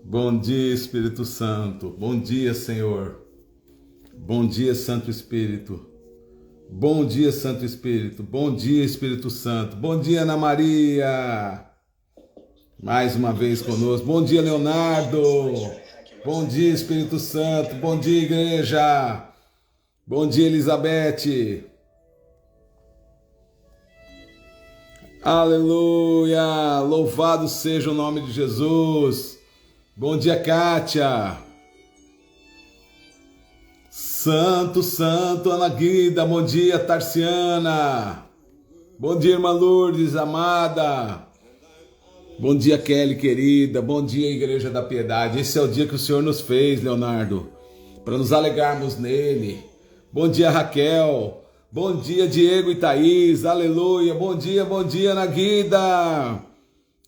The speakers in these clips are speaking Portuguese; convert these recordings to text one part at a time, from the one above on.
Bom dia, Espírito Santo. Bom dia, Senhor. Bom dia, Santo Espírito. Bom dia, Santo Espírito. Bom dia, Espírito Santo. Bom dia, Ana Maria. Mais uma vez conosco. Bom dia, Leonardo. Bom dia, Espírito Santo. Bom dia, igreja. Bom dia, Elizabeth. Aleluia. Louvado seja o nome de Jesus. Bom dia, Kátia. Santo, Santo, Ana Guida. Bom dia, Tarciana. Bom dia, irmã Lourdes, amada. Bom dia, Kelly, querida. Bom dia, Igreja da Piedade. Esse é o dia que o Senhor nos fez, Leonardo, para nos alegrarmos nele. Bom dia, Raquel. Bom dia, Diego e Thaís. Aleluia. Bom dia, Ana Guida.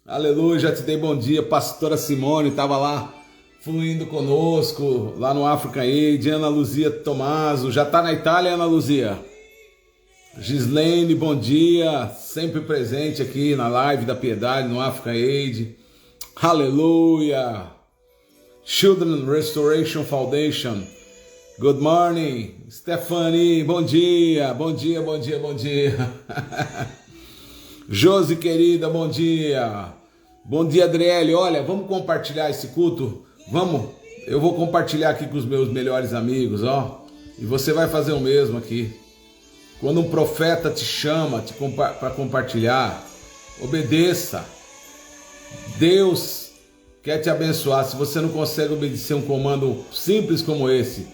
Aleluia, já te dei bom dia. Pastora Simone estava lá fluindo conosco, lá no Africa Aid. Ana Luzia Tomaso, já está na Itália, Ana Luzia? Gislaine, bom dia, sempre presente aqui na live da Piedade, no Africa Aid. Aleluia. Children Restoration Foundation, good morning. Stephanie, bom dia. Josi, querida, bom dia. Bom dia, Adriele. Olha, vamos compartilhar esse culto? Vamos? Eu vou compartilhar aqui com os meus melhores amigos, ó. E você vai fazer o mesmo aqui. Quando um profeta te chama para compartilhar, obedeça. Deus quer te abençoar. Se você não consegue obedecer um comando simples como esse,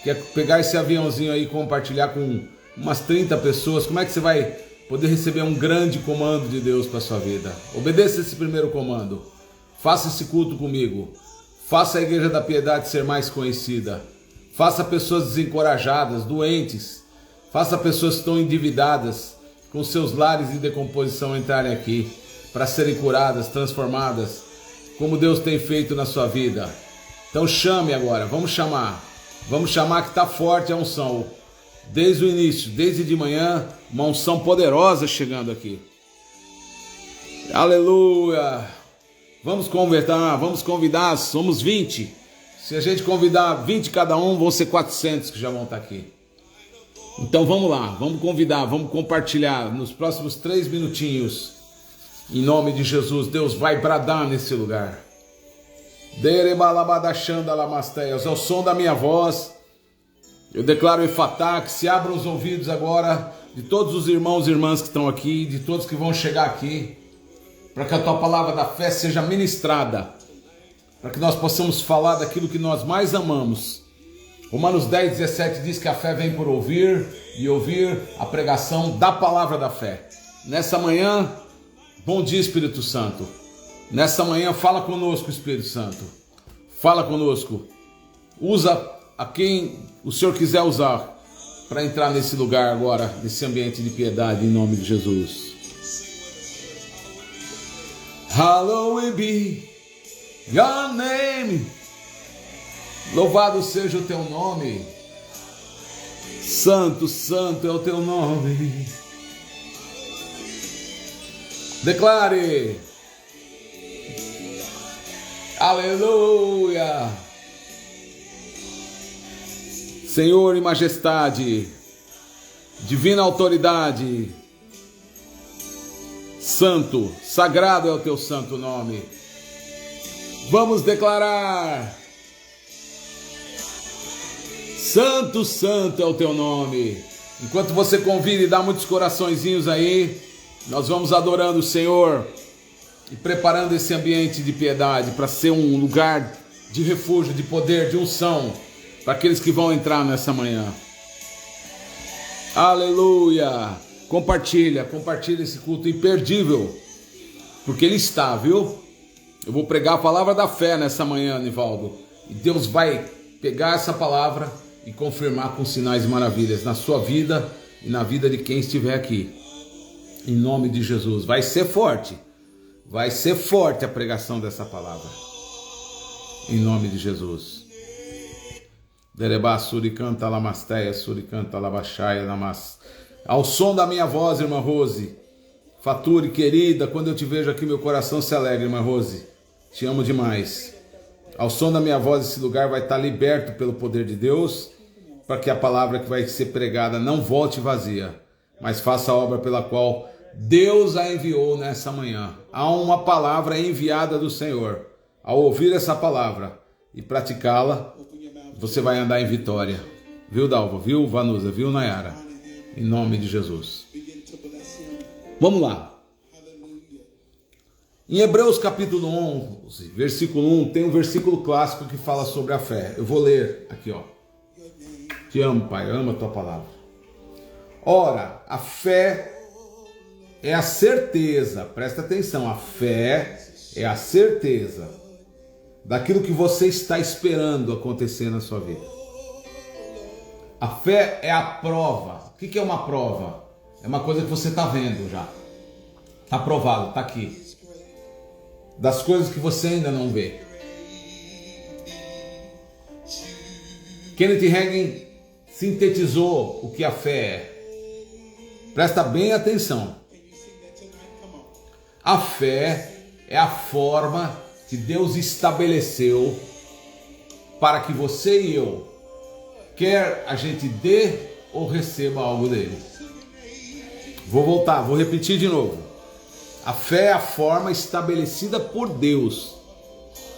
quer pegar esse aviãozinho aí e compartilhar com umas 30 pessoas, como é que você vai poder receber um grande comando de Deus para a sua vida? Obedeça esse primeiro comando. Faça esse culto comigo. Faça a Igreja da Piedade ser mais conhecida. Faça pessoas desencorajadas, doentes. Faça pessoas que estão endividadas, com seus lares em decomposição, entrarem aqui para serem curadas, transformadas, como Deus tem feito na sua vida. Então chame agora, vamos chamar. Vamos chamar que está forte a unção. Desde o início, desde de manhã, uma unção poderosa chegando aqui. Aleluia. Vamos convidar, somos 20. Se a gente convidar 20 cada um, vão ser 400 que já vão estar aqui. Então vamos lá, vamos convidar, vamos compartilhar nos próximos 3 minutinhos. Em nome de Jesus, Deus vai bradar nesse lugar. Ao som da minha voz, eu declaro Efatá, que se abram os ouvidos agora de todos os irmãos e irmãs que estão aqui, de todos que vão chegar aqui, para que a tua palavra da fé seja ministrada, para que nós possamos falar daquilo que nós mais amamos. Romanos 10:17 diz que a fé vem por ouvir, e ouvir a pregação da palavra da fé. Nessa manhã, bom dia, Espírito Santo. Nessa manhã, fala conosco, Espírito Santo. Fala conosco. Usa a quem o Senhor quiser usar para entrar nesse lugar agora, nesse ambiente de piedade, em nome de Jesus. Hallowed be your name. Louvado seja o teu nome. Santo, santo é o teu nome. Declare. Aleluia. Senhor e majestade, divina autoridade, santo, sagrado é o teu santo nome. Vamos declarar. Santo, santo é o teu nome. Enquanto você convida e dá muitos coraçõezinhos aí, nós vamos adorando o Senhor e preparando esse ambiente de piedade para ser um lugar de refúgio, de poder, de unção para aqueles que vão entrar nessa manhã. Aleluia. Compartilha esse culto imperdível, porque ele está, viu? Eu vou pregar a palavra da fé nessa manhã, Nivaldo, e Deus vai pegar essa palavra e confirmar com sinais e maravilhas na sua vida e na vida de quem estiver aqui. Em nome de Jesus. Vai ser forte a pregação dessa palavra. Em nome de Jesus. Derebá suricanta lamasteia, suricanta labaxaia lamas. Ao som da minha voz, irmã Rose. Fature, querida, quando eu te vejo aqui, meu coração se alegra, irmã Rose. Te amo demais. Ao som da minha voz, esse lugar vai estar liberto pelo poder de Deus, para que a palavra que vai ser pregada não volte vazia, mas faça a obra pela qual Deus a enviou nessa manhã. Há uma palavra enviada do Senhor. Ao ouvir essa palavra e praticá-la, você vai andar em vitória. Viu, Dalva? Viu, Vanusa? Viu, Nayara? Em nome de Jesus. Vamos lá. Em Hebreus capítulo 11, versículo 1, tem um versículo clássico que fala sobre a fé. Eu vou ler aqui, ó. Te amo, Pai, amo a tua palavra. Ora, a fé é a certeza, presta atenção, a fé é a certeza daquilo que você está esperando acontecer na sua vida. A fé é a prova. O que é uma prova? É uma coisa que você está vendo já. Está provado, está aqui. Das coisas que você ainda não vê. Kenneth Hagin sintetizou o que a fé é. Presta bem atenção. A fé é a forma que Deus estabeleceu para que você e eu, quer a gente dê ou receba algo dele. Vou voltar, vou repetir de novo. A fé é a forma estabelecida por Deus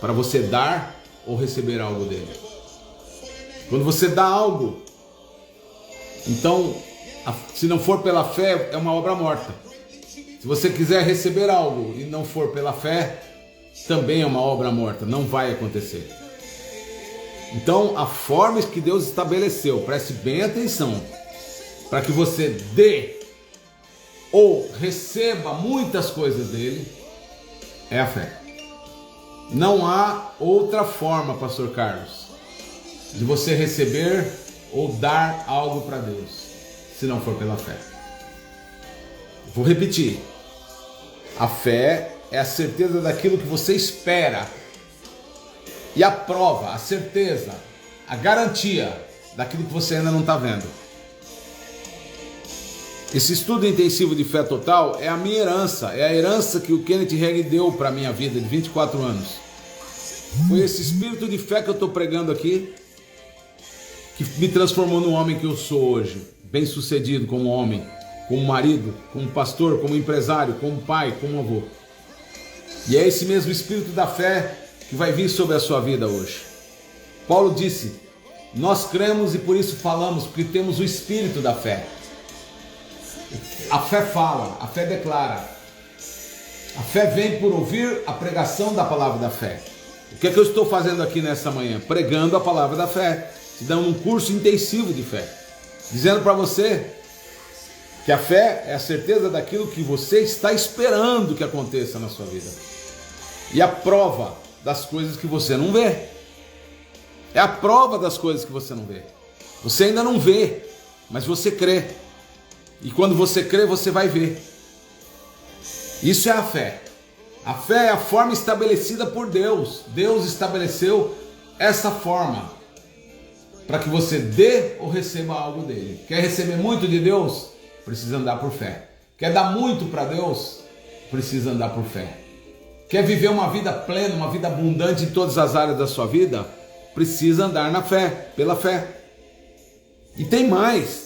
para você dar ou receber algo dele. Quando você dá algo, então, se não for pela fé, é uma obra morta. Se você quiser receber algo e não for pela fé, também é uma obra morta, não vai acontecer. Então, a forma que Deus estabeleceu, preste bem atenção, para que você dê ou receba muitas coisas dele, é a fé. Não há outra forma, Pastor Carlos, de você receber ou dar algo para Deus, se não for pela fé. Vou repetir. A fé é a certeza daquilo que você espera. E a prova, a certeza, a garantia daquilo que você ainda não está vendo. Esse estudo intensivo de fé total é a minha herança, é a herança que o Kenneth Hagin deu para a minha vida de 24 anos. Foi esse espírito de fé que eu estou pregando aqui, que me transformou no homem que eu sou hoje, bem sucedido como homem, como marido, como pastor, como empresário, como pai, como avô. E é esse mesmo espírito da fé que vai vir sobre a sua vida hoje. Paulo disse, nós cremos e por isso falamos, porque temos o espírito da fé. A fé fala, a fé declara. A fé vem por ouvir a pregação da palavra da fé. O que é que eu estou fazendo aqui nessa manhã? Pregando a palavra da fé, te dando um curso intensivo de fé, dizendo para você que a fé é a certeza daquilo que você está esperando que aconteça na sua vida. E a prova das coisas que você não vê. É a prova das coisas que você não vê. Você ainda não vê, mas você crê. E quando você crê, você vai ver. Isso é a fé. A fé é a forma estabelecida por Deus. Deus estabeleceu essa forma para que você dê ou receba algo dele. Quer receber muito de Deus? Precisa andar por fé. Quer dar muito para Deus? Precisa andar por fé. Quer viver uma vida plena, uma vida abundante em todas as áreas da sua vida? Precisa andar na fé, pela fé. E tem mais.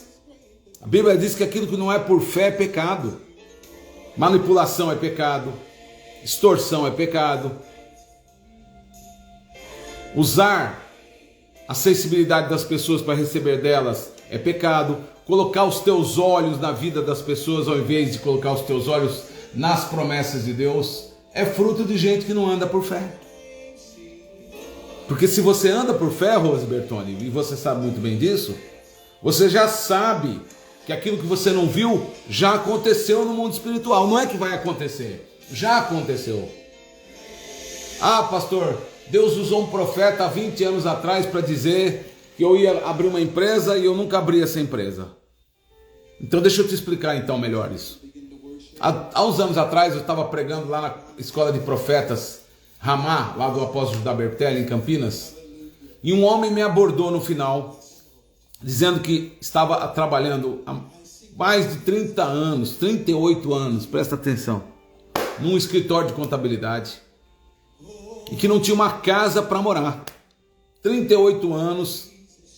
A Bíblia diz que aquilo que não é por fé é pecado. Manipulação é pecado. Extorsão é pecado. Usar a sensibilidade das pessoas para receber delas é pecado. Colocar os teus olhos na vida das pessoas ao invés de colocar os teus olhos nas promessas de Deus é fruto de gente que não anda por fé. Porque se você anda por fé, Rose Bertoni, e você sabe muito bem disso, você já sabe que aquilo que você não viu já aconteceu no mundo espiritual. Não é que vai acontecer, já aconteceu. Ah, pastor, Deus usou um profeta há 20 anos atrás para dizer que eu ia abrir uma empresa e eu nunca abri essa empresa. Então deixa eu te explicar então melhor isso. Há uns anos atrás eu estava pregando lá na escola de profetas Ramá, lá do apóstolo Judá Bertelli, em Campinas, e um homem me abordou no final, dizendo que estava trabalhando há mais de 30 anos, 38 anos, presta atenção, num escritório de contabilidade. e que não tinha uma casa para morar. 38 anos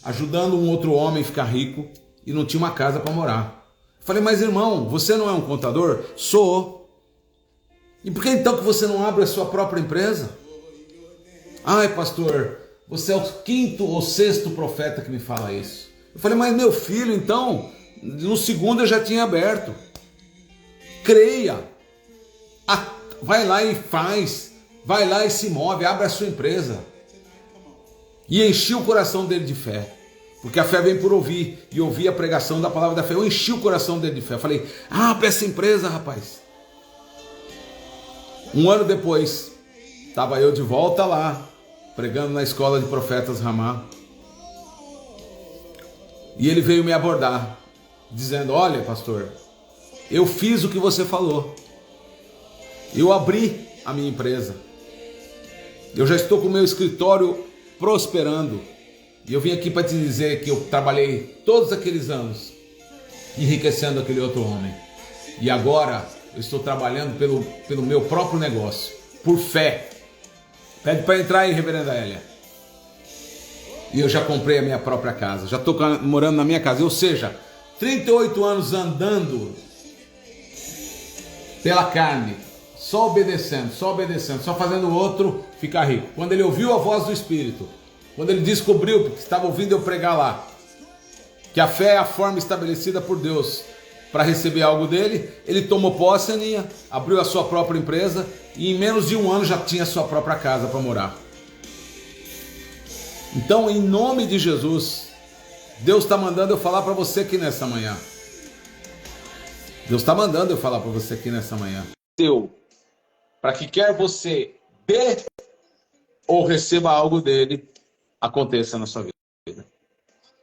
ajudando um outro homem a ficar rico e não tinha uma casa para morar. Eu falei, mas irmão, você não é um contador? Sou. E por que então que você não abre a sua própria empresa? Ai, pastor, você é o 5º ou 6º profeta que me fala isso. Eu falei, mas meu filho, então, no segundo eu já tinha aberto. Creia. Vai lá e faz. Vai lá e se move, abre a sua empresa. E enchi o coração dele de fé. Porque a fé vem por ouvir. E ouvir a pregação da palavra da fé. Eu enchi o coração dele de fé. Eu falei, abre essa empresa, rapaz. Um ano depois, estava eu de volta lá, pregando na escola de profetas Ramá. E ele veio me abordar, dizendo, olha pastor, eu fiz o que você falou. Eu abri a minha empresa. Eu já estou com o meu escritório prosperando. E eu vim aqui para te dizer que eu trabalhei todos aqueles anos, enriquecendo aquele outro homem. E agora eu estou trabalhando pelo meu próprio negócio, por fé. Pede para entrar aí, reverenda Hélia. E eu já comprei a minha própria casa, já estou morando na minha casa. Ou seja, 38 anos andando pela carne, só obedecendo, só fazendo o outro ficar rico. Quando ele ouviu a voz do Espírito, quando ele descobriu, porque estava ouvindo eu pregar lá, que a fé é a forma estabelecida por Deus para receber algo dele, ele tomou posse, Aninha, abriu a sua própria empresa e em menos de um ano já tinha a sua própria casa para morar. Então, em nome de Jesus, Deus está mandando eu falar para você aqui nessa manhã. Deus está mandando eu falar para você aqui nessa manhã. Para que quer você dê ou receba algo dele, aconteça na sua vida.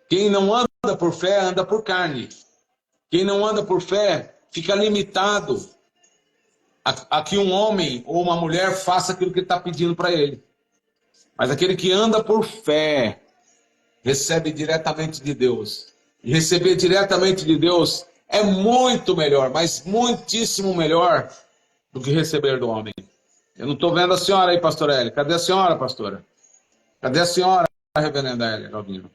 Quem não anda por fé, anda por carne. Quem não anda por fé, fica limitado a que um homem ou uma mulher faça aquilo que ele está pedindo para ele. Mas aquele que anda por fé, recebe diretamente de Deus. E receber diretamente de Deus é muito melhor, mas muitíssimo melhor do que receber do homem. Eu não estou vendo a senhora aí, pastora Hélia. Cadê a senhora, pastora? Cadê a senhora, reverenda Hélia Galdino?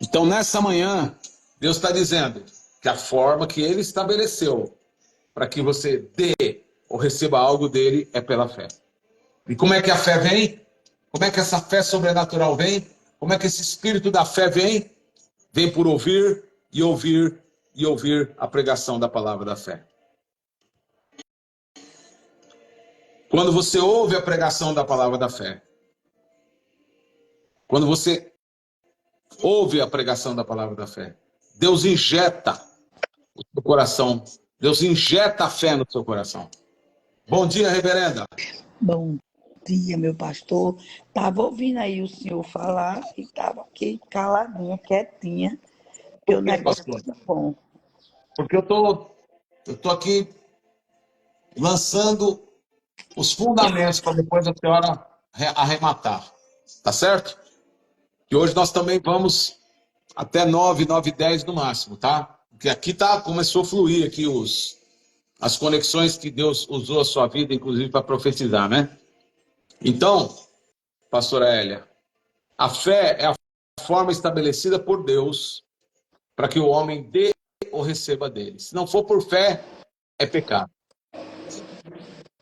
Então, nessa manhã, Deus está dizendo que a forma que Ele estabeleceu para que você dê ou receba algo dele é pela fé. E como é que a fé vem? Como é que essa fé sobrenatural vem? Como é que esse espírito da fé vem? Vem por ouvir e ouvir e ouvir a pregação da palavra da fé. Quando você ouve a pregação da palavra da fé, quando você ouve a pregação da palavra da fé, Deus injeta o seu coração, Deus injeta a fé no seu coração. Bom dia, reverenda. Bom dia, meu pastor. Estava ouvindo aí o senhor falar e estava aqui caladinha, quietinha, porque o negócio é muito bom. Porque eu tô aqui lançando os fundamentos para depois a senhora arrematar. Tá certo? E hoje nós também vamos até 9, 10 no máximo, tá? Porque aqui começou a fluir aqui as conexões que Deus usou a sua vida, inclusive, para profetizar, né? Então, pastora Hélia, a fé é a forma estabelecida por Deus para que o homem dê ou receba dele. Se não for por fé, é pecado.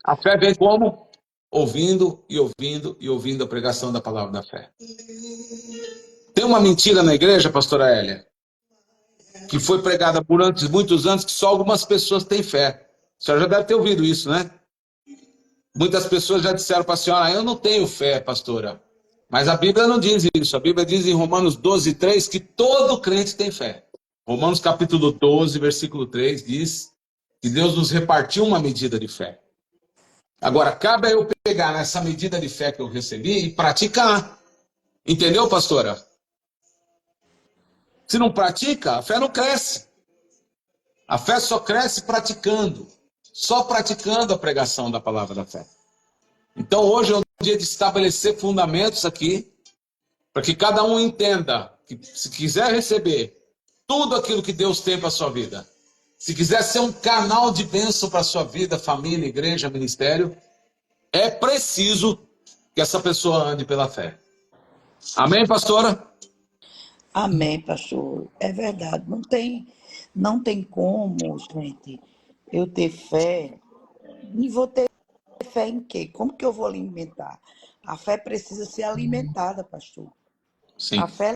A fé vem como? Ouvindo e ouvindo e ouvindo a pregação da palavra da fé. Tem uma mentira na igreja, pastora Hélia, que foi pregada por muitos anos, que só algumas pessoas têm fé. A senhora já deve ter ouvido isso, né? Muitas pessoas já disseram para a senhora, eu não tenho fé, pastora. Mas a Bíblia não diz isso. A Bíblia diz em Romanos 12, 3, que todo crente tem fé. Romanos capítulo 12, versículo 3, diz que Deus nos repartiu uma medida de fé. Agora, cabe a eu pegar nessa medida de fé que eu recebi e praticar. Entendeu, pastora? Se não pratica, a fé não cresce. A fé só cresce praticando. Só praticando a pregação da palavra da fé. Então hoje é um dia de estabelecer fundamentos aqui, para que cada um entenda que se quiser receber tudo aquilo que Deus tem para a sua vida, se quiser ser um canal de bênção para a sua vida, família, igreja, ministério, é preciso que essa pessoa ande pela fé. Amém, pastora? Amém, pastor. É verdade. Não tem como, gente, eu ter fé. E vou ter fé em quê? Como que eu vou alimentar? A fé precisa ser alimentada, pastor. A Sim, fé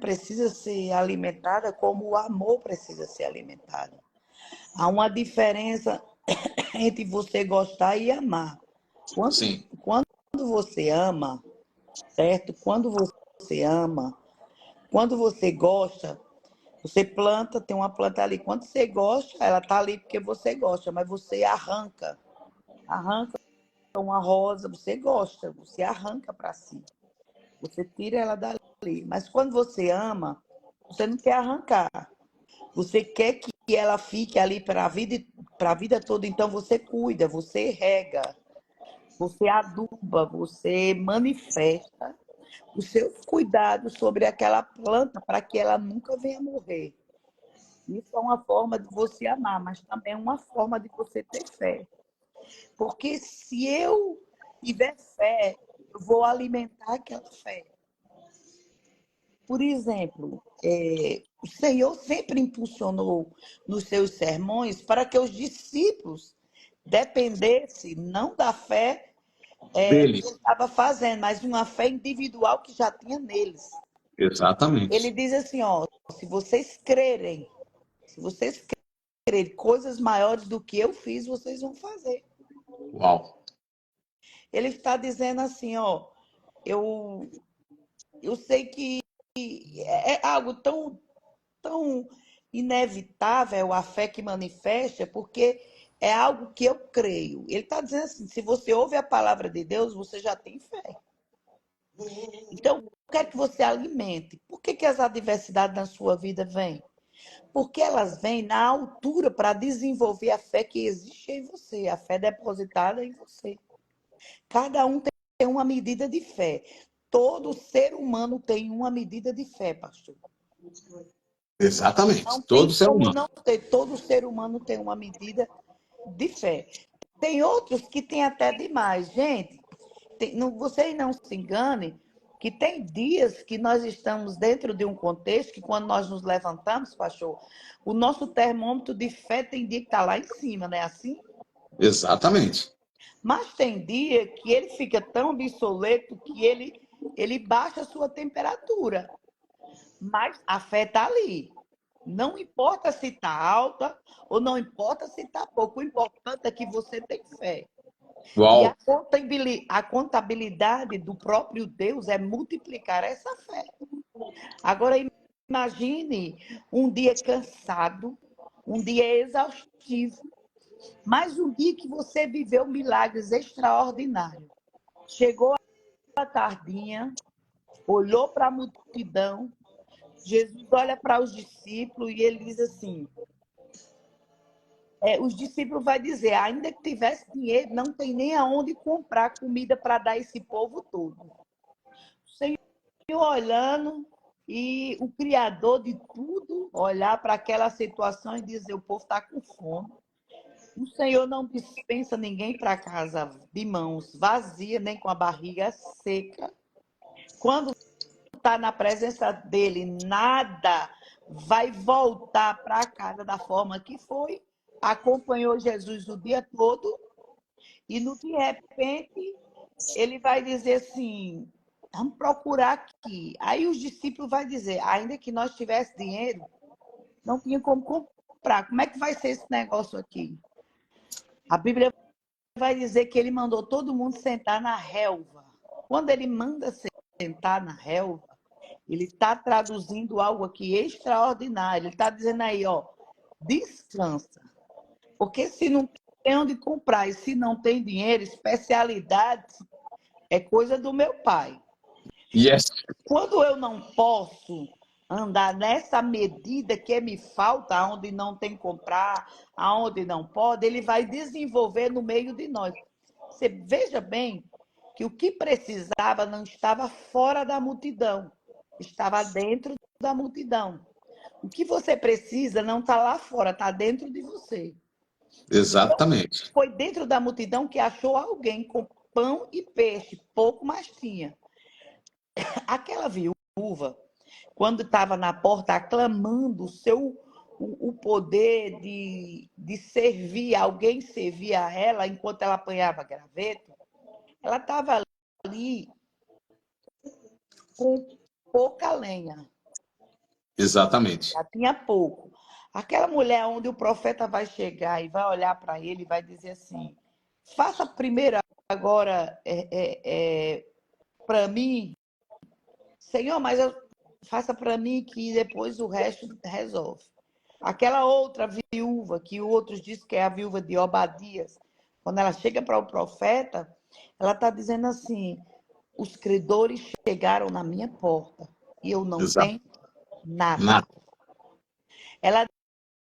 precisa ser alimentada como o amor precisa ser alimentado. Há uma diferença entre você gostar e amar. Quando, sim, quando você ama, certo? Quando você gosta, você planta, tem uma planta ali. Quando você gosta, ela está ali porque você gosta, mas você arranca uma rosa, você gosta, você arranca para si. Você tira ela dali. Mas quando você ama, você não quer arrancar. Você quer que ela fique ali para a vida toda. Então você cuida, você rega, você aduba, você manifesta os seus cuidados sobre aquela planta para que ela nunca venha morrer. Isso é uma forma de você amar, mas também é uma forma de você ter fé. Porque se eu tiver fé, eu vou alimentar aquela fé. Por exemplo, o Senhor sempre impulsionou nos seus sermões para que os discípulos dependessem não da fé dele. que ele estava fazendo, mas de uma fé individual que já tinha neles. Ele Exatamente. diz assim, ó, se vocês crerem, se vocês crerem coisas maiores do que eu fiz, vocês vão fazer. Uau. Ele está dizendo assim, ó, eu, eu sei que é algo tão inevitável a fé que manifesta, porque é algo que eu creio. Ele está dizendo assim, se você ouve a palavra de Deus, você já tem fé. Então, eu quero que você alimente. Por que as adversidades na sua vida vêm? Porque elas vêm na altura para desenvolver a fé que existe em você, a fé depositada em você. Cada um tem uma medida de fé. Todo ser humano tem uma medida de fé, pastor. Exatamente. Não Todo tem ser como humano. não ter. Todo ser humano tem uma medida de fé. Tem outros que têm até demais. Gente, vocês não se enganem que tem dias que nós estamos dentro de um contexto que quando nós nos levantamos, pastor, o nosso termômetro de fé tem dia que está lá em cima, não é assim? Exatamente. Mas tem dia que ele fica tão obsoleto que ele baixa a sua temperatura. Mas a fé está ali. Não importa se está alta ou não importa se está pouco. O importante é que você tem fé. E Uau. a contabilidade do próprio Deus é multiplicar essa fé. Agora, imagine um dia cansado, um dia exaustivo, mas um dia que você viveu milagres extraordinários. Chegou a tardinha, olhou para a multidão, Jesus olha para os discípulos e ele diz assim: os discípulos vai dizer, ainda que tivesse dinheiro, não tem nem aonde comprar comida para dar esse povo todo. O Senhor olhando e o Criador de tudo olhar para aquela situação e dizer, o povo está com fome. O Senhor não dispensa ninguém para casa de mãos vazias, nem com a barriga seca. Quando está na presença dele, nada vai voltar para casa da forma que foi. Acompanhou Jesus o dia todo e, de repente, ele vai dizer assim, vamos procurar aqui. Aí os discípulos vão dizer, ainda que nós tivéssemos dinheiro, não tinha como comprar. Como é que vai ser esse negócio aqui? A Bíblia vai dizer que ele mandou todo mundo sentar na relva. Quando ele manda sentar na relva, ele está traduzindo algo aqui extraordinário. Ele está dizendo aí, ó, descansa. Porque se não tem onde comprar e se não tem dinheiro, especialidades é coisa do meu pai. Yes. Quando eu não posso andar nessa medida que me falta, aonde não tem comprar, aonde não pode, ele vai desenvolver no meio de nós. Você veja bem que o que precisava não estava fora da multidão, estava dentro da multidão. O que você precisa não está lá fora, está dentro de você. Exatamente. Foi dentro da multidão que achou alguém com pão e peixe, pouco mais tinha. Aquela viúva, quando estava na porta aclamando o poder de servir, alguém servia a ela enquanto ela apanhava graveto, ela estava ali com pouca lenha. Exatamente. Já tinha pouco. Aquela mulher onde o profeta vai chegar e vai olhar para ele e vai dizer assim: faça primeiro agora para mim, Senhor, mas faça para mim que depois o resto resolve. Aquela outra viúva, que outros dizem que é a viúva de Obadias, quando ela chega para o profeta, ela está dizendo assim: os credores chegaram na minha porta e eu não Exato. tenho nada. Nada. Ela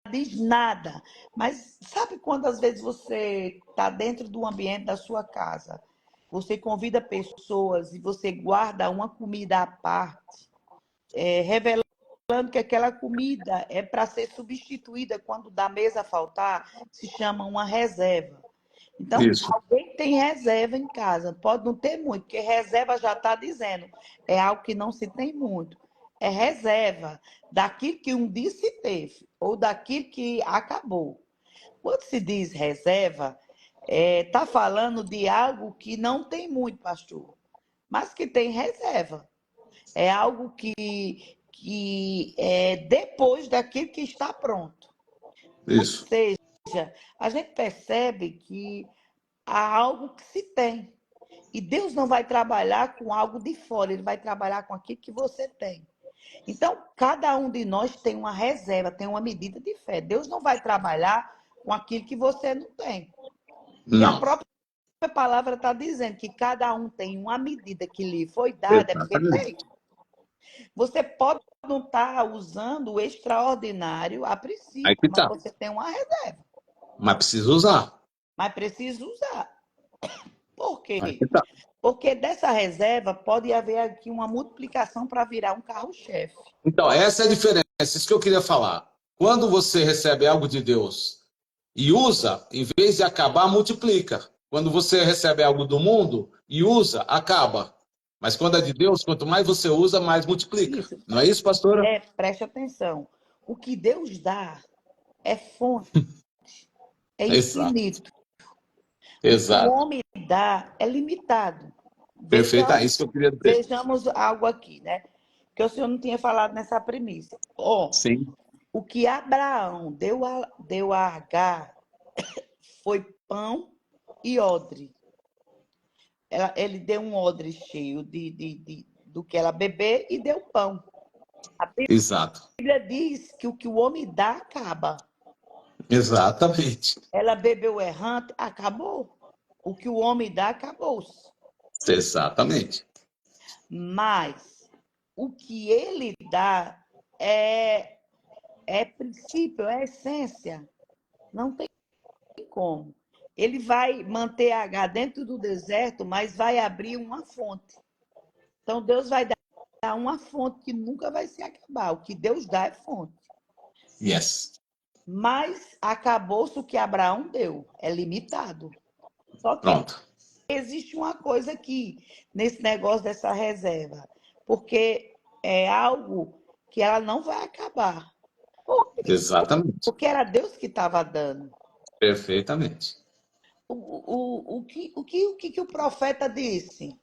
diz nada, mas sabe quando às vezes você está dentro do ambiente da sua casa, você convida pessoas e você guarda uma comida à parte, revelando que aquela comida é para ser substituída quando da mesa faltar, se chama uma reserva. Então, Isso. alguém tem reserva em casa. Pode não ter muito, porque reserva já está dizendo. É algo que não se tem muito. É reserva daquilo que um dia se teve, ou daquilo que acabou. Quando se diz reserva, está falando de algo que não tem muito, pastor, mas que tem reserva. É algo que é depois daquilo que está pronto. Ou Isso. seja, a gente percebe que há algo que se tem. E Deus não vai trabalhar com algo de fora, Ele vai trabalhar com aquilo que você tem. Então, cada um de nós tem uma reserva, tem uma medida de fé. Deus não vai trabalhar com aquilo que você não tem. E a Não. própria palavra está dizendo que cada um tem uma medida que lhe foi dada, é porque Exatamente. tem. Você pode não estar usando o extraordinário a Aí princípio, que mas tá. você tem uma reserva. Mas precisa usar. Mas precisa usar. Por Aí quê? que tá. Porque dessa reserva pode haver aqui uma multiplicação para virar um carro-chefe. Então, essa é a diferença. Isso que eu queria falar. Quando você recebe algo de Deus e usa, em vez de acabar, multiplica. Quando você recebe algo do mundo e usa, acaba. Mas quando é de Deus, quanto mais você usa, mais multiplica. Isso. Não é isso, pastora? Preste atenção. O que Deus dá é fonte, é Exato. infinito. O que o Exato. homem dá é limitado. Perfeito. É Vejamos, isso que eu queria dizer. vejamos algo aqui, né? Que o senhor não tinha falado nessa premissa. Sim. O que Abraão deu a Agar foi pão e odre. Ele deu um odre cheio do que ela beber e deu pão. A Exato. Bíblia diz que o que o homem dá acaba. Exatamente. Ela bebeu errante, acabou. O que o homem dá, acabou-se. Exatamente. Mas o que ele dá é princípio, é essência. Não tem como. Ele vai manter a H dentro do deserto, mas vai abrir uma fonte. Então, Deus vai dar uma fonte que nunca vai se acabar. O que Deus dá é fonte. Yes. Mas acabou-se o que Abraão deu. É limitado. Só que Pronto. existe uma coisa aqui, nesse negócio dessa reserva. Porque é algo que ela não vai acabar. Por quê? Exatamente. Porque era Deus que estava dando. Perfeitamente. O que o profeta disse?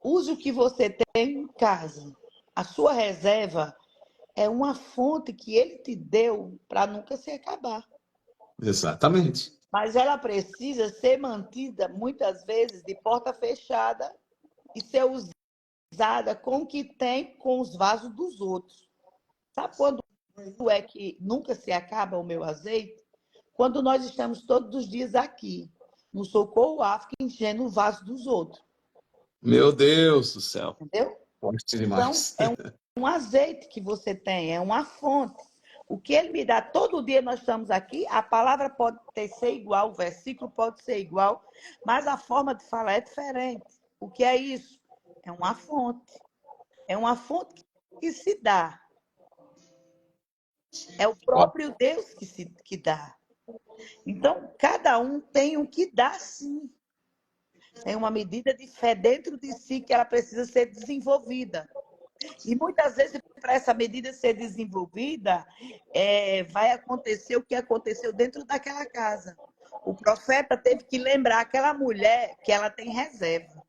Use o que você tem em casa. A sua reserva é uma fonte que ele te deu para nunca se acabar. Exatamente. Mas ela precisa ser mantida, muitas vezes, de porta fechada e ser usada com o que tem com os vasos dos outros. Sabe quando é que nunca se acaba o meu azeite? Quando nós estamos todos os dias aqui, no Socorro África, enchendo o vaso dos outros. Meu Deus do céu. Entendeu? Forte Então, demais. é um azeite que você tem, é uma fonte. O que ele me dá todo dia, nós estamos aqui, a palavra pode ser igual, o versículo pode ser igual, mas a forma de falar é diferente. O que é isso? É uma fonte. É uma fonte que se dá. É o próprio Deus que dá. Então, cada um tem o que dá, sim. Tem uma medida de fé dentro de si que ela precisa ser desenvolvida. E muitas vezes, para essa medida ser desenvolvida, vai acontecer o que aconteceu dentro daquela casa. O profeta teve que lembrar aquela mulher que ela tem reserva.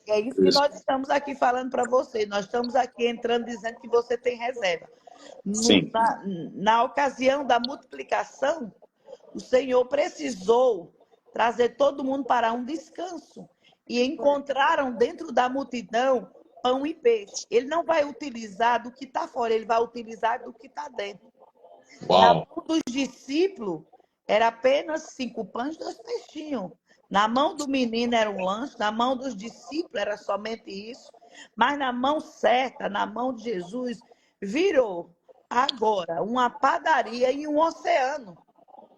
E é isso que Isso. nós estamos aqui falando para você. Nós estamos aqui entrando dizendo que você tem reserva. Sim. Na ocasião da multiplicação, o Senhor precisou trazer todo mundo para um descanso. E encontraram dentro da multidão pão e peixe. Ele não vai utilizar do que está fora, ele vai utilizar do que está dentro. Na Uau. mão dos discípulos, era apenas 5 pães e 2 peixinhos. Na mão do menino era um lanche, na mão dos discípulos era somente isso. Mas na mão certa, na mão de Jesus, virou agora uma padaria e um oceano.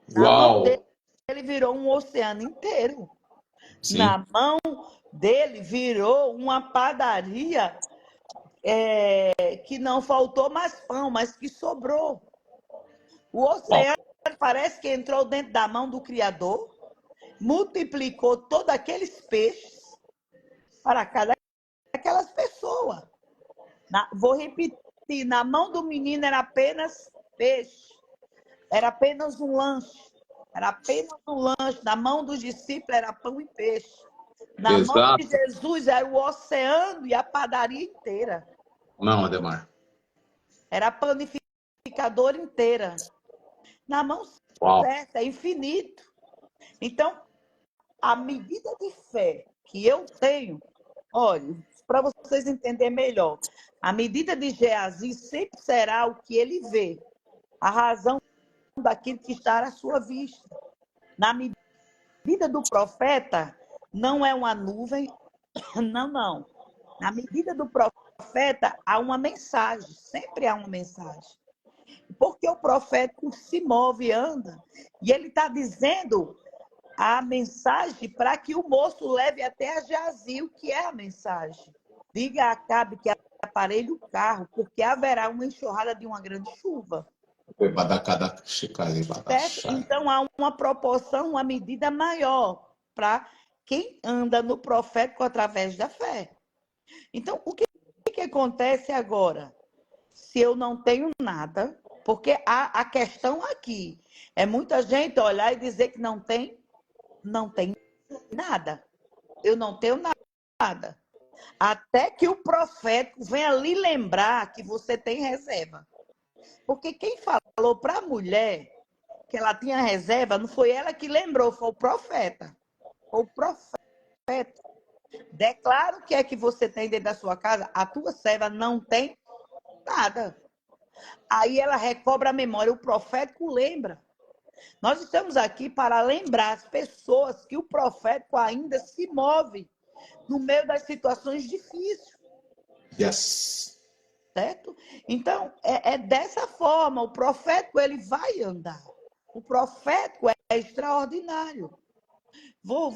Na mão dele, Uau. ele virou um oceano inteiro. Sim. Na mão dele, virou uma padaria que não faltou mais pão, mas que sobrou. O Uau. oceano parece que entrou dentro da mão do Criador, multiplicou todos aqueles peixes para cada aquelas pessoas. Vou repetir, na mão do menino era apenas peixe, era apenas um lanche, era apenas um lanche. Na mão dos discípulos era pão e peixe. Na mão de Exato. Jesus era o oceano e a padaria inteira. Não, Ademar. Era a panificadora inteira. Na mão Uau. certa, é infinito. Então, a medida de fé que eu tenho, olha, para vocês entenderem melhor, a medida de Geazi sempre será o que ele vê, a razão daquilo que está à sua vista. Na medida do profeta, não é uma nuvem, não, não. Na medida do profeta, há uma mensagem, sempre há uma mensagem. Porque o profeta se move, anda, e ele está dizendo a mensagem para que o moço leve até a Geazi, o que é a mensagem. Diga a Acabe que aparelhe o carro, porque haverá uma enxurrada de uma grande chuva. Certo? Então há uma proporção, uma medida maior para quem anda no profético através da fé. Então, o que acontece agora? Se eu não tenho nada, porque a questão aqui é muita gente olhar e dizer que não tem nada. Eu não tenho nada. Até que o profeta venha lhe lembrar que você tem reserva. Porque quem falou para a mulher que ela tinha reserva, não foi ela que lembrou, foi o profeta. Foi o profeta. Declara o que é que você tem dentro da sua casa, a tua serva não tem nada. Aí ela recobra a memória, o profético lembra. Nós estamos aqui para lembrar as pessoas que o profético ainda se move no meio das situações difíceis. Yes. Certo? Então, é dessa forma, o profético ele vai andar. O profético é extraordinário. Vou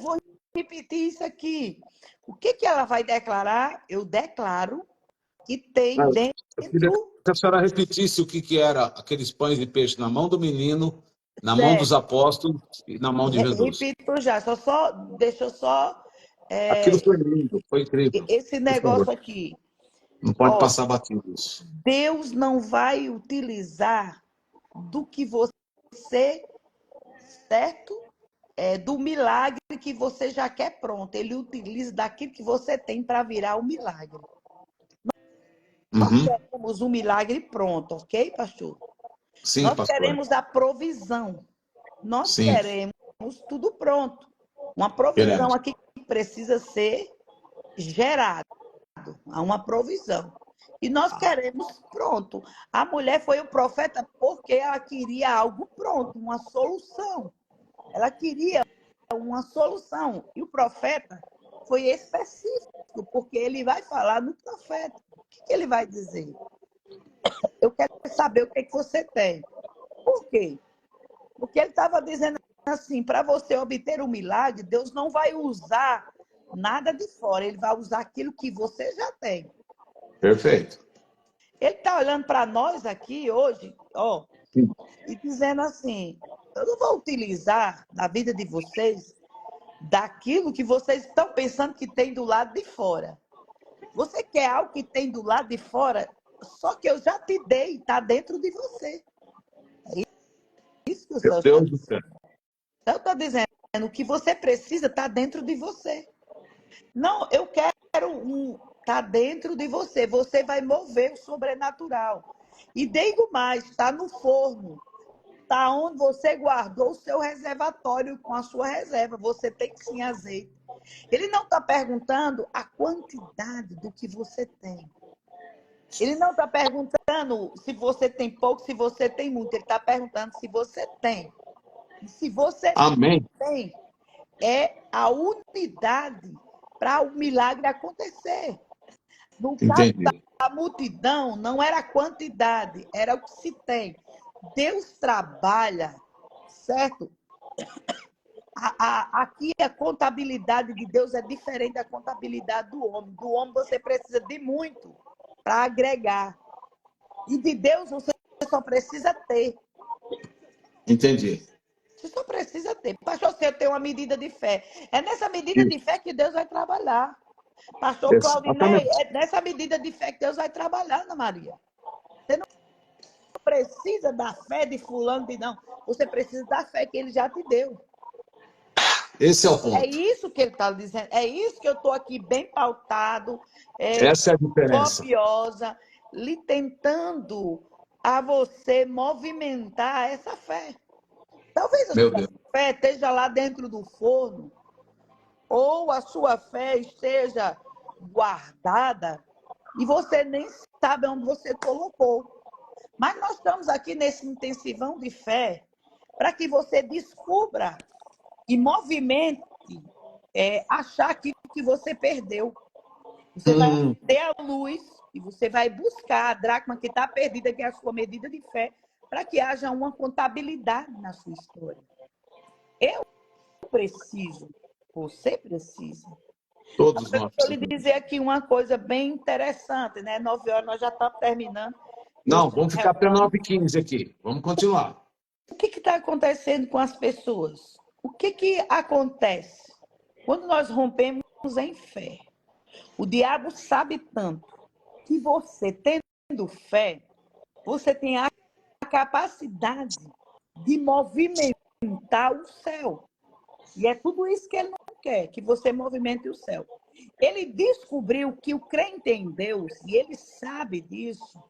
repetir isso aqui. O que ela vai declarar? Eu declaro que tem Eu queria dentro. que a senhora repetisse o que era aqueles pães de peixe na mão do menino, na mão dos Certo. apóstolos e na mão de Jesus. Repito já, deixa eu só Aquilo foi lindo, foi incrível. esse Por favor, negócio aqui. não pode Ó, passar batido isso. Deus não vai utilizar do que você, certo? Do milagre que você já quer pronto. Ele utiliza daquilo que você tem para virar o milagre. Nós Uhum. queremos um milagre pronto, ok, pastor? Sim, Nós pastor. queremos a provisão. Nós Sim, queremos tudo pronto. Uma provisão queremos. aqui que precisa ser gerada. Há uma provisão. E nós queremos pronto. A mulher foi o profeta porque ela queria algo pronto, uma solução. Ela queria uma solução. E o profeta foi específico, porque ele vai falar no profeta. O que ele vai dizer? Eu quero saber o que você tem. Por quê? Porque ele estava dizendo assim, para você obter o milagre, Deus não vai usar nada de fora, ele vai usar aquilo que você já tem. Perfeito. Ele está olhando para nós aqui hoje, ó, Sim. e dizendo assim, Eu não vou utilizar na vida de vocês daquilo que vocês estão pensando que tem do lado de fora. Você quer algo que tem do lado de fora, só que eu já te dei, está dentro de você. É isso que o Meu Senhor está Deus do céu. dizendo. Então, eu estou dizendo, o que você precisa está dentro de você. Não, eu quero está dentro de você. Você vai mover o sobrenatural. E digo mais, está no forno. Está onde você guardou o seu reservatório com a sua reserva. Você tem sim azeite. Ele não está perguntando a quantidade do que você tem. Ele não está perguntando se você tem pouco, se você tem muito. Ele está perguntando se você tem. E se você Amém. tem, é a unidade para o milagre acontecer. No caso Entendi. da multidão, não era a quantidade, era o que se tem. Deus trabalha, certo? Aqui a contabilidade de Deus é diferente da contabilidade do homem. Do homem você precisa de muito para agregar. E de Deus você só precisa ter. Entendi. Você só precisa ter. Pastor, você tem uma medida de fé. É nessa medida de fé que Deus vai trabalhar. Pastor Claudinei, Exatamente. é nessa medida de fé que Deus vai trabalhar, Ana Maria. Você não precisa da fé de fulano, de não. Você precisa da fé que ele já te deu. Esse é o É ponto. isso que ele está dizendo. É isso que eu estou aqui bem pautado, Essa é a diferença. copiosa, lhe tentando a você movimentar essa fé. Talvez a Meu sua Deus. fé esteja lá dentro do forno, ou a sua fé esteja guardada e você nem sabe onde você colocou. Mas nós estamos aqui nesse intensivão de fé para que você descubra e movimente achar aquilo que você perdeu. Você vai ter a luz e você vai buscar a dracma que está perdida, que é a sua medida de fé, para que haja uma contabilidade na sua história. Eu preciso, você precisa. Todos nós Deixa eu lhe precisamos. dizer aqui uma coisa bem interessante, né? 9 horas nós já estamos terminando. Não, vamos ficar até 9h15 aqui. Vamos continuar. O que está acontecendo com as pessoas? O que acontece quando nós rompemos em fé? O diabo sabe tanto que você, tendo fé, você tem a capacidade de movimentar o céu. E é tudo isso que ele não quer, que você movimente o céu. Ele descobriu que o crente em Deus, e ele sabe disso,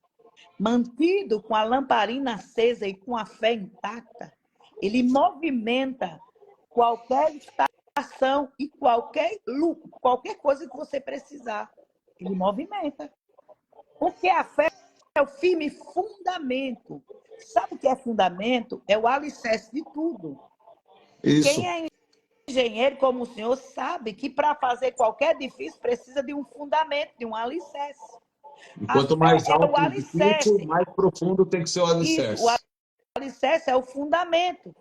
mantido com a lamparina acesa e com a fé intacta, ele movimenta qualquer estação e qualquer coisa que você precisar. Ele movimenta. Porque a fé é o firme fundamento. Sabe o que é fundamento? É o alicerce de tudo. Isso. Quem é engenheiro como o senhor sabe que para fazer qualquer edifício precisa de um fundamento, de um alicerce. E A quanto fé mais é o alto o edifício, alicerce. mais profundo tem que ser o Isso, o alicerce. alicerce é o fundamento.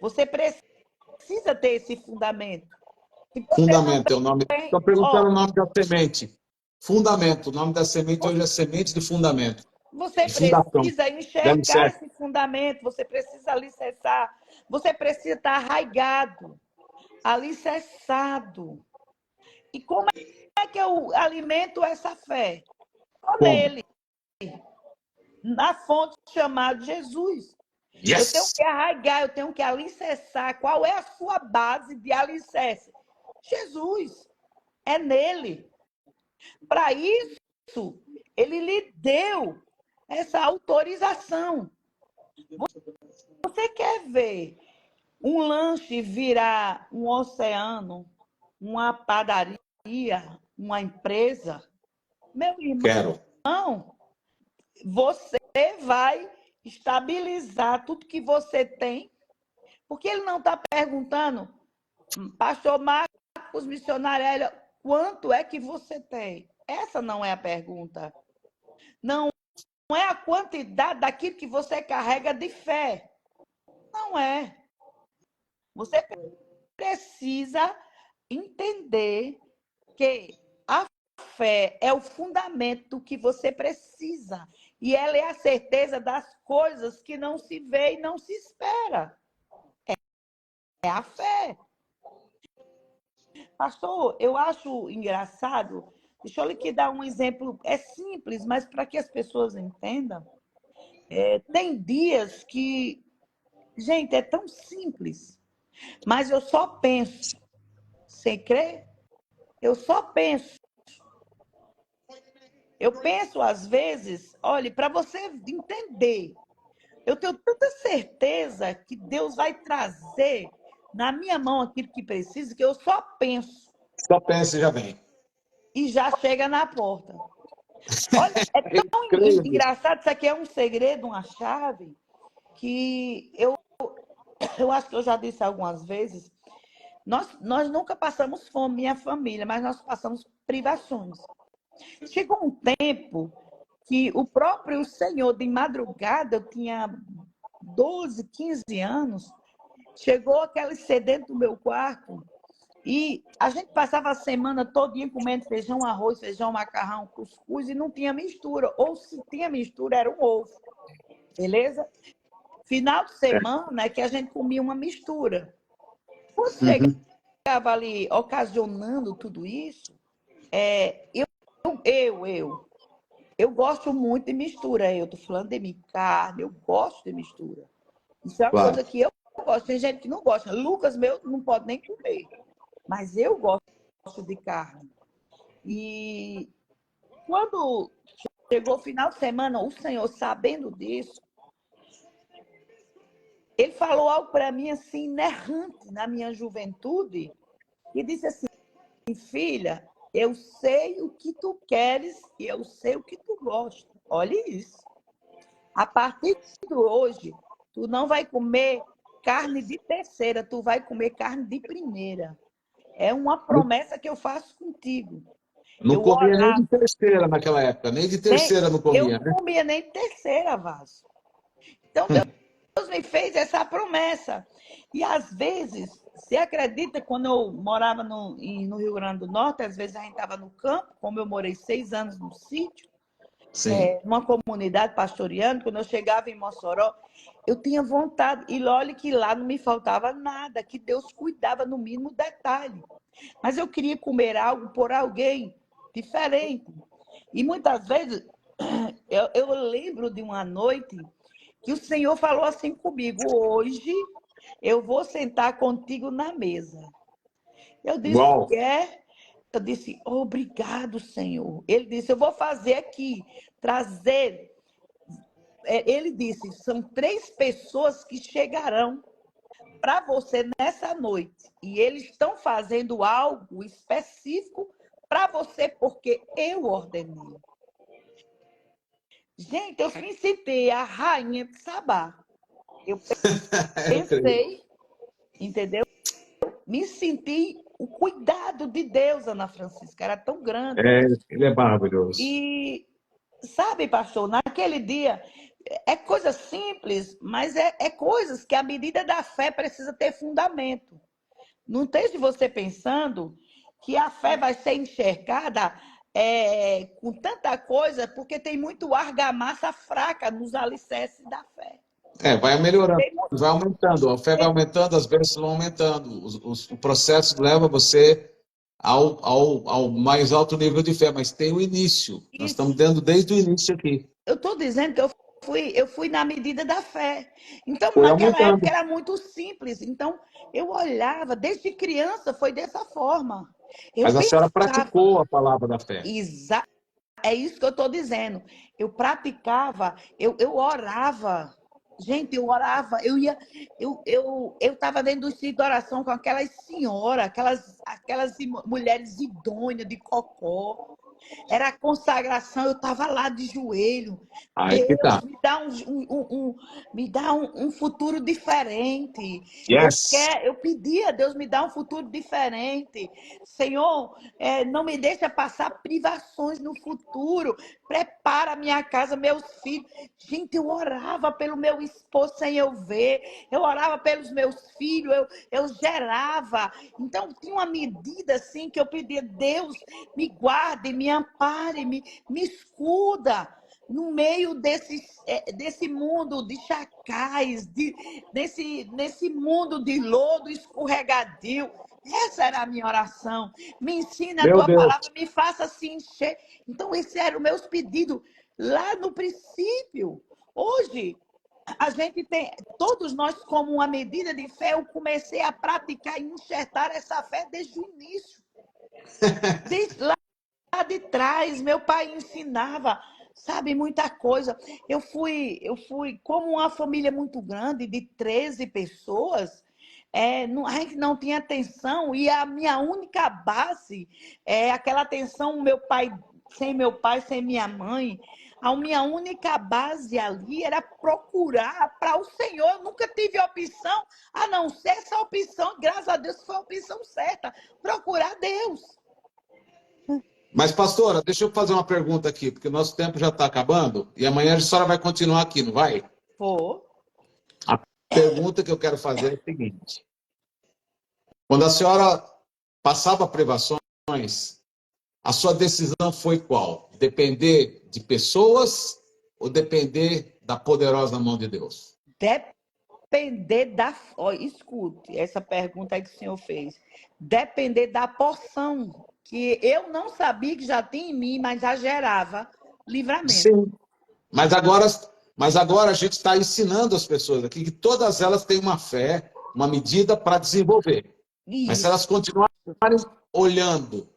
Você precisa ter esse fundamento. Se você não Fundamento é o nome. tem, Estou perguntando o nome da semente. Fundamento. O nome da semente hoje é semente de fundamento. você De fundação. precisa De enxergar alicerce. esse fundamento, você precisa alicerçar, você precisa estar arraigado, alicerçado. E como é que eu alimento essa fé? Só Como? nele, na fonte chamada Jesus. Eu tenho Yes! que arraigar, eu tenho que alicerçar. Qual é a sua base de alicerce? Jesus. É nele. Para isso, ele lhe deu essa autorização. Você quer ver um lanche virar um oceano, uma padaria, uma empresa? Meu Quero. irmão, você vai estabilizar tudo que você tem, porque ele não está perguntando, pastor Marcos, missionária, quanto é que você tem? Essa não é a pergunta. Não é a quantidade daquilo que você carrega de fé. Não é. Você precisa entender que a fé é o fundamento que você precisa. E ela é a certeza das coisas que não se vê e não se espera. É a fé. Pastor, eu acho engraçado. Deixa eu lhe dar um exemplo. É simples, mas para que as pessoas entendam. Tem dias que, gente, é tão simples, mas eu só penso. Você crê? Eu só penso. Eu penso às vezes, olhe, para você entender, eu tenho tanta certeza que Deus vai trazer na minha mão aquilo que precisa, que eu só penso Só pensa e já vem. e já chega na porta. Olha, é Eu tão creio nisso. engraçado, isso aqui é um segredo, uma chave, que eu acho que eu já disse algumas vezes, nós nunca passamos fome, minha família, mas nós passamos privações. Chegou um tempo que o próprio Senhor, de madrugada, eu tinha 12, 15 anos, chegou aquele CD do meu quarto e a gente passava a semana todinha comendo feijão, arroz, feijão, macarrão, cuscuz e não tinha mistura. Ou se tinha mistura, era um ovo. Beleza? Final de semana é que a gente comia uma mistura. Quando Uhum. chegava ali ocasionando tudo isso, eu, eu gosto muito de mistura. Eu estou falando de mim, carne, eu gosto de mistura. Isso é uma Claro. coisa que eu gosto. Tem gente que não gosta. Lucas, meu, não pode nem comer. Mas eu gosto de carne. E quando chegou o final de semana, o Senhor, sabendo disso, ele falou algo para mim assim, inerrante na minha juventude, e disse assim: filha, eu sei o que tu queres e eu sei o que tu gosta. Olha isso. A partir de hoje, tu não vai comer carne de terceira, tu vai comer carne de primeira. É uma promessa que eu faço contigo. Não Eu comia nem orava, de terceira naquela época, nem de terceira não eu comia, não né? comia nem terceira, vaso. Então, Deus me fez essa promessa. E às vezes, você acredita, quando eu morava no Rio Grande do Norte, às vezes a gente estava no campo, como eu morei 6 anos no sítio, Sim. numa comunidade pastoreando, quando eu chegava em Mossoró, eu tinha vontade, e olha que lá não me faltava nada, que Deus cuidava no mínimo detalhe. Mas eu queria comer algo por alguém diferente. E muitas vezes, eu lembro de uma noite que o Senhor falou assim comigo: hoje eu vou sentar contigo na mesa. Eu disse: Uau! eu disse, obrigado, Senhor. Ele disse: eu vou fazer aqui, trazer. Ele disse: são 3 pessoas que chegarão para você nessa noite. E eles estão fazendo algo específico para você, porque eu ordenei. Gente, eu me senti a rainha de Sabá. Eu Eu creio. pensei, entendeu? Me senti o cuidado de Deus, Ana Francisca, era tão grande. É, ele é maravilhoso. E, sabe, pastor, naquele dia, é coisa simples, mas é coisas que a medida da fé precisa ter fundamento. Não esteja você pensando que a fé vai ser enxergada com tanta coisa, porque tem muito argamassa fraca nos alicerces da fé. É, vai melhorando, Tem muito, vai aumentando, a fé vai aumentando, as bênçãos vão aumentando, o processo leva você ao mais alto nível de fé, mas tem o início. Nós estamos isso. dando desde o início aqui. Eu estou dizendo que eu fui na medida da fé. Então, Foi naquela época aumentando. era muito simples. Então, eu olhava, desde criança foi dessa forma. Eu Mas a senhora pensava, praticou a palavra da fé. é isso que eu estou dizendo. Eu praticava, eu orava. Gente, eu orava, eu estava dentro do sítio de oração com aquelas senhoras, aquelas mulheres idôneas de cocó. Era a consagração, eu estava lá de joelho. Aí que Deus, tá. me dá um futuro diferente. Yes! Eu pedi a Deus me dar um futuro diferente. Senhor, não me deixa passar privações no futuro. Prepara a minha casa, meus filhos. Gente, eu orava pelo meu esposo sem eu ver. Eu orava pelos meus filhos, eu gerava. Então, tinha uma medida assim que eu pedia: Deus, me guarde, me ampare, me escuda. no meio desse mundo de chacais, nesse mundo de lodo escorregadio. Essa era a minha oração. Me ensina a Meu tua Deus. palavra, me faça se encher. Então, esse era o meu pedido lá no princípio. Hoje, a gente tem, todos nós, como uma medida de fé, eu comecei a praticar e enxertar essa fé desde o início. Desde lá de trás, meu pai ensinava, sabe, muita coisa. Eu fui como uma família muito grande, de 13 pessoas, a gente não tinha atenção, e a minha única base é aquela atenção, meu pai, sem minha mãe. A minha única base ali era procurar para o Senhor. Eu nunca tive opção, a não ser essa opção, graças a Deus foi a opção certa, procurar Deus. Mas, pastora, deixa eu fazer uma pergunta aqui, porque o nosso tempo já está acabando e amanhã a senhora vai continuar aqui, não vai? Pô, A pergunta que eu quero fazer é a seguinte: quando a senhora passava privações, a sua decisão foi qual? Depender de pessoas ou depender da poderosa mão de Deus? depender da. Ó, escute essa pergunta aí que o senhor fez. Depender da porção que eu não sabia que já tinha em mim, mas já gerava livramento. Sim. Mas agora a gente está ensinando as pessoas aqui que todas elas têm uma fé, uma medida para desenvolver. Mas se Isso. elas continuarem olhando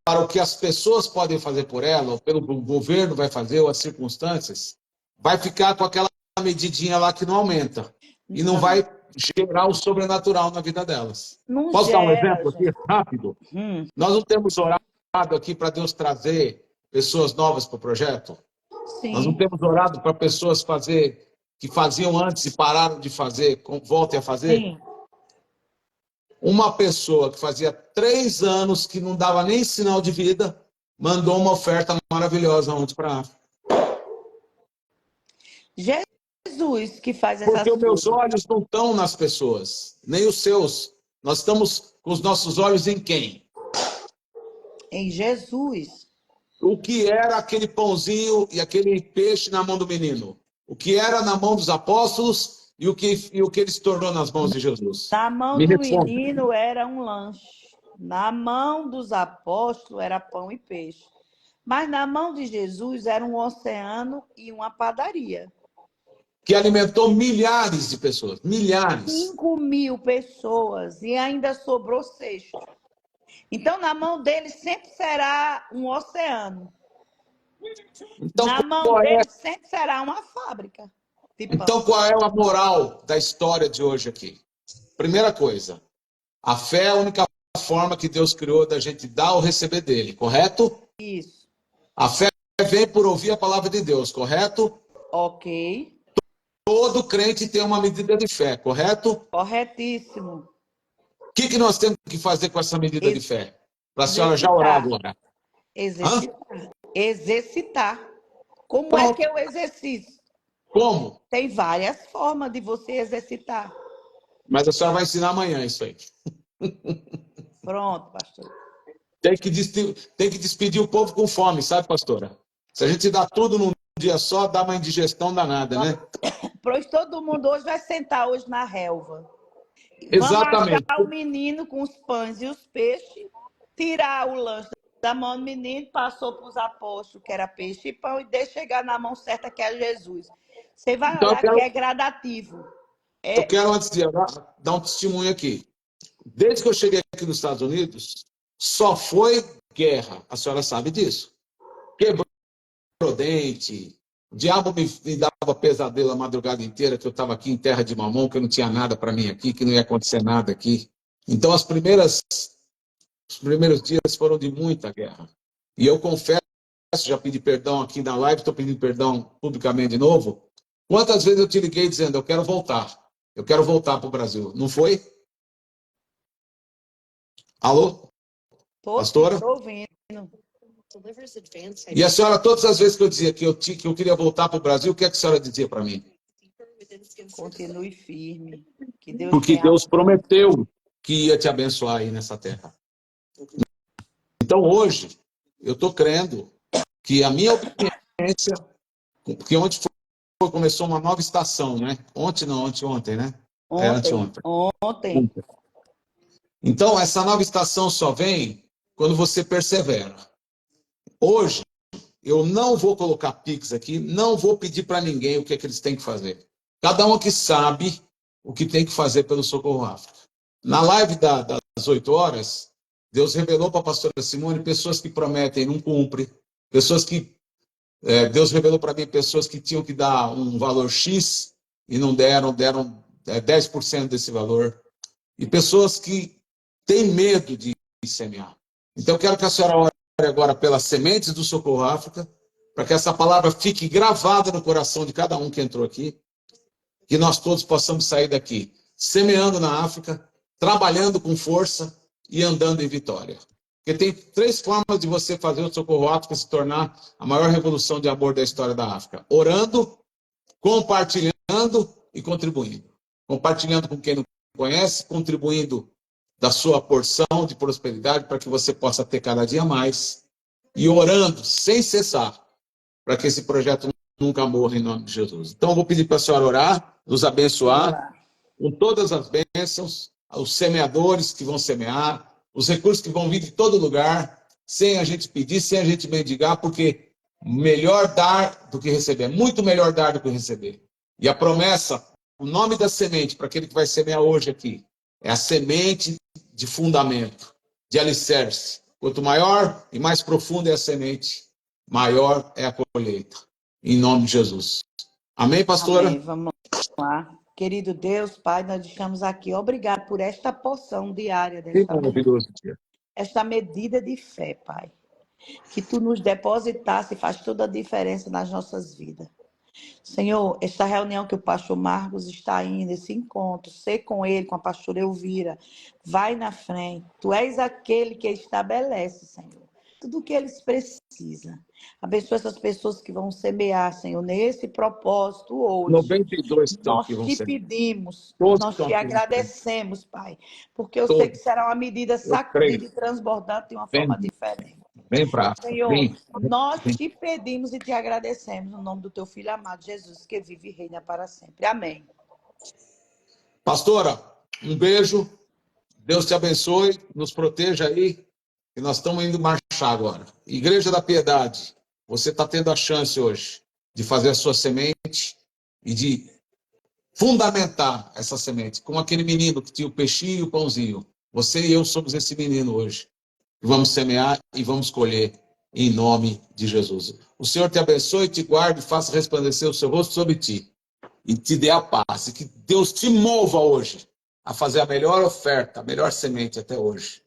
para o que as pessoas podem fazer por ela, ou pelo que o governo vai fazer, ou as circunstâncias, vai ficar com aquela medidinha lá que não aumenta. E não Não, vai gerar o sobrenatural na vida delas. não Posso dar um gera, exemplo aqui, gente. rápido? Nós não temos orado aqui para Deus trazer pessoas novas para o projeto? Nós não Sim. temos orado para pessoas fazer que faziam antes e pararam de fazer, voltem a fazer? Sim. Uma pessoa que fazia 3 anos que não dava nem sinal de vida, mandou uma oferta maravilhosa ontem para a África. Jesus que faz Porque essas os meus coisas. olhos não estão nas pessoas, nem os seus. Nós estamos com os nossos olhos em quem? Em Jesus. O que era aquele pãozinho e aquele peixe na mão do menino? O que era na mão dos apóstolos e o que ele se tornou nas mãos de Jesus? Na mão Me do responda. menino era um lanche. Na mão dos apóstolos era pão e peixe. Mas na mão de Jesus era um oceano e uma padaria. Que alimentou milhares de pessoas. Milhares. 5.000 pessoas e ainda sobrou cesto. Então, na mão dele sempre será um oceano. Então, Na mão qual é, dele sempre será uma fábrica de então, pão. qual é a moral da história de hoje aqui? Primeira coisa, a fé é a única forma que Deus criou da gente dar ou receber dele, correto? Isso. A fé vem por ouvir a palavra de Deus, correto? Ok. Todo crente tem uma medida de fé, correto? Corretíssimo. O que nós temos que fazer com essa medida de fé? Para a senhora já orar Exercitar. agora. Hã? Exercitar. Exercitar. Como é que Pronto. eu exercito? Como? Tem várias formas de você exercitar. Mas a senhora vai ensinar amanhã isso aí. Pronto, pastor. Tem que despedir o povo com fome, sabe, pastora? Se a gente dá tudo num dia só, dá uma indigestão danada, né? Pois todo mundo hoje vai sentar hoje na relva. Vamos achar Exatamente. o menino com os pães e os peixes, tirar o lanche da mão do menino, passou para os apóstolos, que era peixe e pão, e deixa chegar na mão certa, que é Jesus. Você vai Então, olhar que é gradativo. eu quero antes de orar, dar um testemunho aqui. Desde que eu cheguei aqui nos Estados Unidos, só foi guerra. A senhora sabe disso. Quebrou dente. O diabo me dava pesadelo a madrugada inteira, que eu estava aqui em terra de mamão, que eu não tinha nada para mim aqui, que não ia acontecer nada aqui. Então, os primeiros dias foram de muita guerra. E eu confesso, já pedi perdão aqui na live, estou pedindo perdão publicamente de novo. Quantas vezes eu te liguei dizendo, eu quero voltar para o Brasil. Não foi? Alô? Tô sim, Pastora? tô ouvindo. E a senhora, todas as vezes que eu dizia que eu queria voltar para o Brasil, o que é que a senhora dizia para mim? Continue firme. Que Deus Porque tenha. Deus prometeu que ia te abençoar aí nessa terra. Então hoje, eu estou crendo que a minha obediência sequência, porque começou uma nova estação, né? Ontem, né? Anteontem. Ontem. Então, essa nova estação só vem quando você persevera. Hoje, eu não vou colocar Pix aqui, não vou pedir para ninguém o que é que eles têm que fazer. Cada um aqui sabe o que tem que fazer pelo Socorro África. Na live das 8 horas, Deus revelou para a pastora Simone pessoas que prometem e não cumprem, pessoas que... Deus revelou para mim pessoas que tinham que dar um valor X e não deram 10% desse valor. E pessoas que têm medo de semear. Então, eu quero que a senhora ore agora pelas sementes do Socorro África, para que essa palavra fique gravada no coração de cada um que entrou aqui, que nós todos possamos sair daqui semeando na África, trabalhando com força e andando em vitória. Porque tem 3 formas de você fazer o Socorro África se tornar a maior revolução de amor da história da África: orando, compartilhando e contribuindo. Compartilhando com quem não conhece, contribuindo da sua porção de prosperidade para que você possa ter cada dia mais, e orando sem cessar para que esse projeto nunca morra, em nome de Jesus. Então, eu vou pedir para a senhora orar, nos abençoar com todas as bênçãos, os semeadores que vão semear, os recursos que vão vir de todo lugar, sem a gente pedir, sem a gente mendigar, porque melhor dar do que receber, muito melhor dar do que receber. E a promessa, o nome da semente, para aquele que vai semear hoje aqui, é a semente de fundamento, de alicerce. Quanto maior e mais profunda é a semente, maior é a colheita. Em nome de Jesus. Amém, pastora? Amém. Vamos lá. Querido Deus, Pai, nós estamos aqui. Obrigado por esta porção diária desta maravilhoso dia. Esta medida de fé, Pai. Que Tu nos depositasse faz toda a diferença nas nossas vidas. Senhor, esta reunião que o pastor Marcos está indo, esse encontro, ser com ele, com a pastora Elvira, vai na frente. Tu és aquele que estabelece, Senhor, tudo o que eles precisam. Abençoa essas pessoas que vão semear, Senhor, nesse propósito hoje. 92 estão nós aqui, vão te ser. pedimos, Todos nós estão te aqui, agradecemos, Pai, porque eu sei todos. que será uma medida sacudida e transbordante de uma forma diferente. Vem para Senhor, nós te pedimos e te agradecemos no nome do teu filho amado Jesus, que vive e reina para sempre. Amém. Pastora, um beijo. Deus te abençoe, nos proteja aí, que nós estamos indo marchar agora. Igreja da Piedade, você está tendo a chance hoje de fazer a sua semente e de fundamentar essa semente, como aquele menino que tinha o peixinho e o pãozinho. Você e eu somos esse menino hoje. Vamos semear e vamos colher em nome de Jesus. O Senhor te abençoe, te guarde, faça resplandecer o seu rosto sobre ti e te dê a paz. E que Deus te mova hoje a fazer a melhor oferta, a melhor semente até hoje,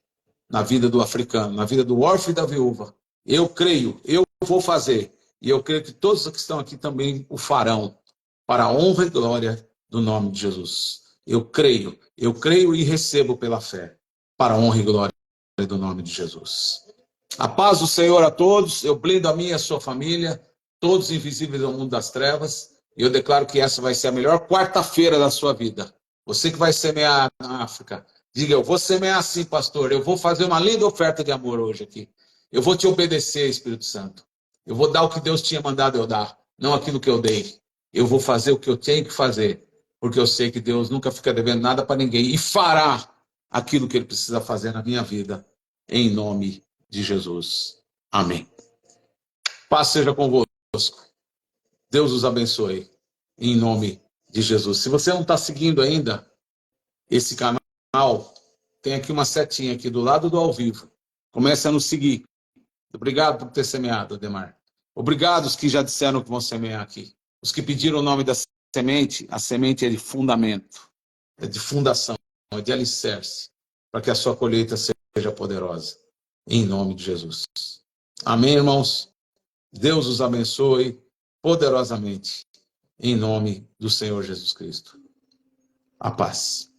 na vida do africano, na vida do órfão e da viúva. Eu creio, eu vou fazer. E eu creio que todos que estão aqui também o farão, para a honra e glória do nome de Jesus. Eu creio e recebo pela fé, para a honra e glória do nome de Jesus. A paz do Senhor a todos, eu blindo a minha e a sua família, todos invisíveis ao mundo das trevas, e eu declaro que essa vai ser a melhor quarta-feira da sua vida. Você que vai semear na África, diga: eu vou semear sim, pastor, eu vou fazer uma linda oferta de amor hoje aqui. Eu vou te obedecer, Espírito Santo. Eu vou dar o que Deus tinha mandado eu dar, não aquilo que eu dei. Eu vou fazer o que eu tenho que fazer, porque eu sei que Deus nunca fica devendo nada para ninguém e fará aquilo que Ele precisa fazer na minha vida, em nome de Jesus. Amém. Paz seja convosco. Deus os abençoe, em nome de Jesus. Se você não está seguindo ainda esse canal, tem aqui uma setinha aqui do lado do ao vivo. Comece a nos seguir. Obrigado por ter semeado, Ademar. Obrigado os que já disseram que vão semear aqui. Os que pediram o nome da semente, a semente é de fundamento, é de fundação, é de alicerce, para que a sua colheita seja poderosa, em nome de Jesus. Amém, irmãos? Deus os abençoe poderosamente, em nome do Senhor Jesus Cristo. A paz.